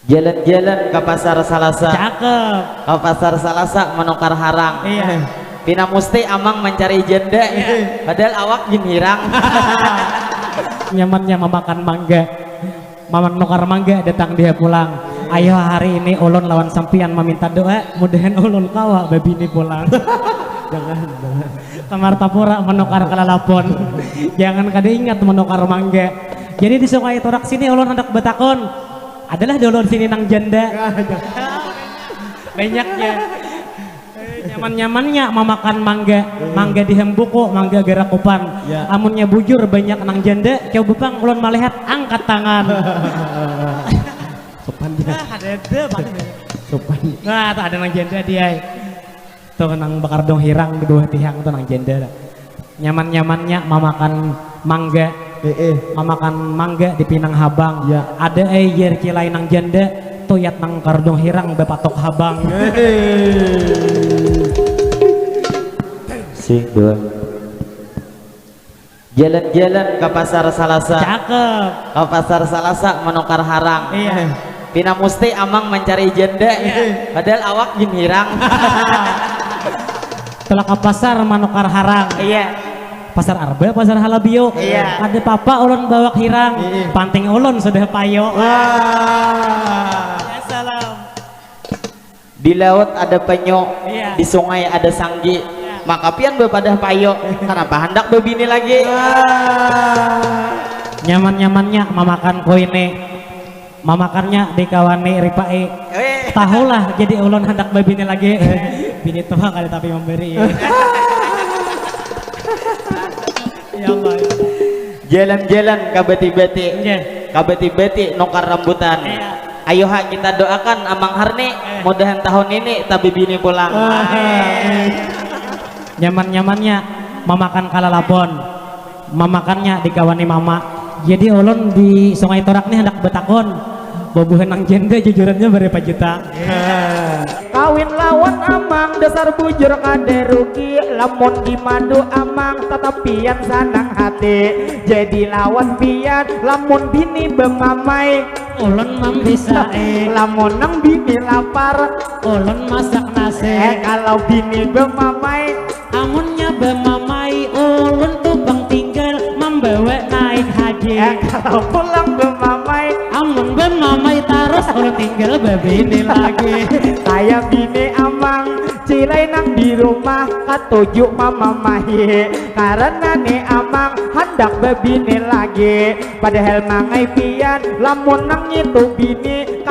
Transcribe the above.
Jalan-jalan ke pasar Salasa. Cakep. Ke pasar Salasa menukar harang. Iya. Pina musti amang mencari janda. Iya. Padahal awak jin hirang. Nyamannya memakan mangga. Mama nukar mangga datang dia pulang. Ayo hari ini ulun lawan sampian meminta doa, mudahan ulun kawa babi ini pulang. Jangan. Kamar tapura menukar kalalapon. Jangan kada ingat menukar mangga. Jadi di Sungai Torak sini ulun hendak betakon. Adalah dulu sini nang janda. Banyaknya. Nyaman-nyamannya memakan mangga, mangga dihembuko, mangga garakupan. Ya. Amunnya bujur banyak nang janda, kau bupang ulun melihat angkat tangan. Sopan dia. Sopan. Nah, tak ada nang janda dia. Tuh nang bakar dong hirang di bawah tiang tuh nang janda. Nyaman-nyamannya memakan mangga. Memakan mangga di Pinang Habang. Ya. Ada air kilai nang janda, tuyat nang kardong hirang bepatok habang. Si dua. Jalan-jalan ke pasar Salasa. Cakep. Ke pasar Salasa menukar harang. Iya. Pina musti amang mencari janda. Iya. Padahal awak jin hirang. Telah ke pasar menukar harang. Iya. Pasar Arba, pasar Halabio. Iya. Ada papa ulun bawa hirang. Iya. Panting ulun sudah payo. Wah. Ya salam. Di laut ada penyu. Iya. Di sungai ada sanggi. Iya. Maka pian bepadah payo. Kenapa hendak bebini lagi? Nyaman-nyamannya memakan koine. Memakannya di kawani ripai. Tahulah jadi ulun hendak bebini lagi. Bini tua kali tapi memberi. Ya Allah. Jalan-jalan ke beti-beti. Iya. Ke beti-beti nukar rambutan. Iya. Ayo ha kita doakan amang Harni mudahan tahun ini tapi bini pulang. Nyaman-nyamannya memakan kalalapon. Memakannya di kawani mama. Jadi ulun di Sungai Torak nih hendak betakon. Bobuhan nang janda jujurannya berapa juta? Kawin lawan amang dasar bujur kade rugi, lamun di madu amang tetapian sanang hati. Jadi lawan pian lamun bini bemamai, Ulun bisa lamun nang bini lapar, ulun masak nasi. kalau bini bemamai, Amunnya bemamai ulun tuh bang tinggal membawa naik haji. kalau pulang bemamai, Amun bemamai terus ulun tinggal bebini lagi. saya bini amang cilai nang di rumah katujuk mama mahi, karena nih amang hendak bebini lagi. Padahal mangai pian lamun nang itu bini